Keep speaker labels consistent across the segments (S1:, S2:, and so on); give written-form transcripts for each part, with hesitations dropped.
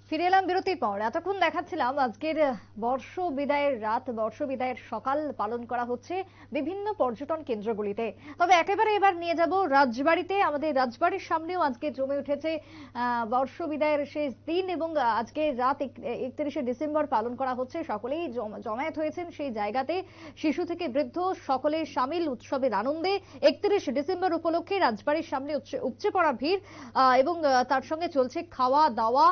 S1: ফিরে এলাম বিরতির পর। এতক্ষণ দেখাচ্ছিলাম আজকের বর্ষ বিদায়ের রাত, বর্ষ বিদায়ের সকাল পালন করা হচ্ছে বিভিন্ন পর্যটন কেন্দ্রগুলিতে। তবে একেবারে এবার নিয়ে যাব রাজবাড়িতে। আমাদের রাজবাড়ির সামনেও আজকে জমে উঠেছে বর্ষ বিদায়ের শেষ দিন এবং আজকে রাত 31শে ডিসেম্বর পালন করা হচ্ছে। সকলেই জমায়েত হয়েছেন সেই জায়গাতে, শিশু থেকে বৃদ্ধ সকলে সামিল উৎসবের আনন্দে। 31 ডিসেম্বর উপলক্ষে রাজবাড়ির সামনে উপচে পড়া ভিড় এবং তার সঙ্গে চলছে খাওয়া দাওয়া,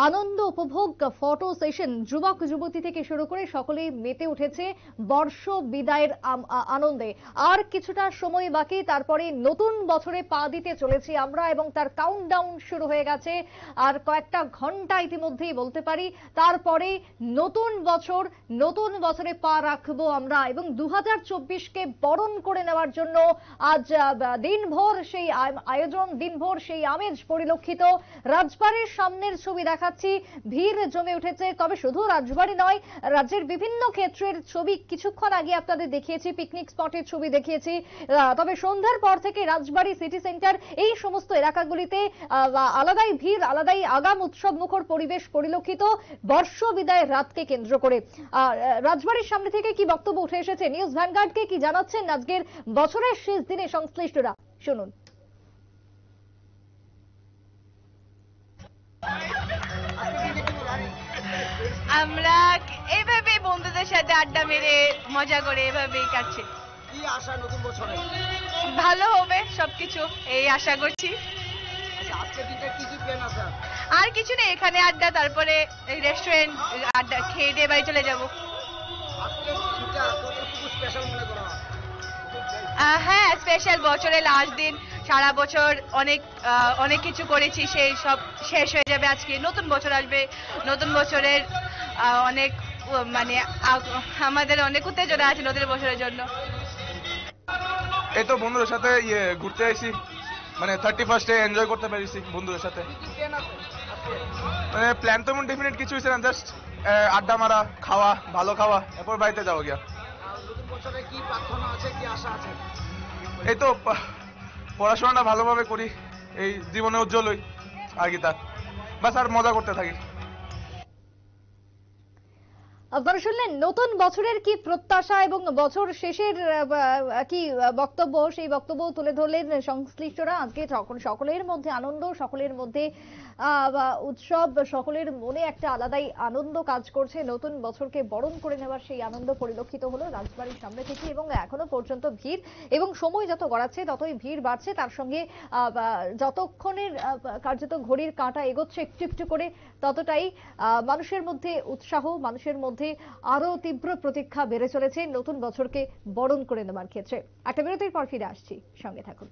S1: আনন্দ উপভোগ, ফটো সেশন। যুবক যুবতী থেকে শুরু করে সকলেই মেতে উঠেছে বর্ষ বিদায়ের আনন্দে। আর কিছুটা সময় বাকি, তারপরে নতুন বছরে পা দিতে চলেছি আমরা এবং তার কাউন্টডাউন শুরু হয়ে গেছে। আর কয়েকটা ঘন্টা ইতিমধ্যেই বলতে পারি, তারপরে নতুন বছর, নতুন বছরে পা রাখবো আমরা এবং 2024কে বরণ করে নেওয়ার জন্য আজ দিনভর সেই আয়োজন, দিনভর সেই আমেজ পরিলক্ষিত। রাজবাড়ির সামনের ছবি দেখাচ্ছি, ভিড় জমে উঠেছে। তবে শুধু রাজবাড়ি নয়, রাজ্যের বিভিন্ন ক্ষেত্রের ছবি কিছুক্ষণ আগে আপনাদের দেখিয়েছি, পিকনিক স্পটের ছবি দেখিয়েছি। তবে সন্ধ্যার পর থেকে রাজবাড়ি, সিটি সেন্টার, এই সমস্ত এলাকাগুলিতে আলাদাই ভিড়, আলাদাই আগাম উৎসব মুখর পরিবেশ পরিলক্ষিত বর্ষ বিদায়ের রাতকে কেন্দ্র করে। রাজবাড়ির সামনে থেকে কি বক্তব্য উঠে এসেছে, নিউজ ভ্যানগার্ডকে কি জানাচ্ছেন আজকের বছরের শেষ দিনে সংশ্লিষ্টরা, শুনুন।
S2: আমরা এইভাবে বন্ধুদের সাথে আড্ডা মেরে মজা করে এভাবেই কাটছে।
S3: কি আশা নতুন বছরে?
S2: ভালো হবে সবকিছু, এই আশা করছি।
S3: আজকের দিনটা কি কি প্ল্যান আছে?
S2: আর কিছু নেই, এখানে আড্ডা, তারপরে রেস্টুরেন্ট আড্ডা খেয়ে দিয়ে বাড়ি চলে যাব।
S3: আজকের দিনটা কতটুকু স্পেশাল মনে করা হয়?
S2: হ্যাঁ, স্পেশাল। বছরের লাস্ট দিন, সারা বছর অনেক কিছু করেছি, সেই সব শেষ হয়ে যাবে আজকে। নতুন বছর আসবে, নতুন বছরের অনেক মানে আমাদের অনেক উত্তেজনা আছে নতুন বছরের জন্য।
S4: এই তো বন্ধুদের সাথে ঘুরতে আইছি, মানে 31st এনজয় করতে পেরেছি বন্ধুদের সাথে। মানে প্ল্যান তো ডেফিনেট কিছু হয়েছে না, জাস্ট আড্ডা মারা, খাওয়া, ভালো খাওয়া, এরপর বাড়িতে যাওয়া গিয়া।
S3: নতুন বছরে কি প্রার্থনা আছে, কি আশা আছে?
S4: এই তো পড়াশোনাটা ভালোভাবে করি, এই জীবনে উজ্জ্বল হই আর কি, তার বাস আর মজা করতে থাকি।
S1: আপনারা শুনলেন নতুন বছরের কি প্রত্যাশা এবং বছর শেষের কি বক্তব্য, সেই বক্তব্য তুলে ধরলেন সংশ্লিষ্টরা। আজকে সকলের মধ্যে আনন্দ, সকলের মধ্যে উৎসব, সকলের মনে একটা আলাদাই আনন্দ কাজ করছে। নতুন বছরকে বরণ করে নেওয়ার সেই আনন্দ পরিলক্ষিত হলো রাজবাড়ির সামনে থেকে এবং এখনো পর্যন্ত ভিড়, এবং সময় যত গড়াচ্ছে ততই ভিড় বাড়ছে। তার সঙ্গে যতক্ষণের কার্যত ঘড়ির কাঁটা এগোচ্ছে একটু একটু করে, ততটাই মানুষের মধ্যে উৎসাহ, মানুষের মধ্যে আরো তীব্র প্রতীক্ষা বেড়ে চলেছে নতুন বছরকে বরণ করে নেওয়ার ক্ষেত্রে। একটা বিরতির পর ফিরে আসছি, সঙ্গে থাকুন।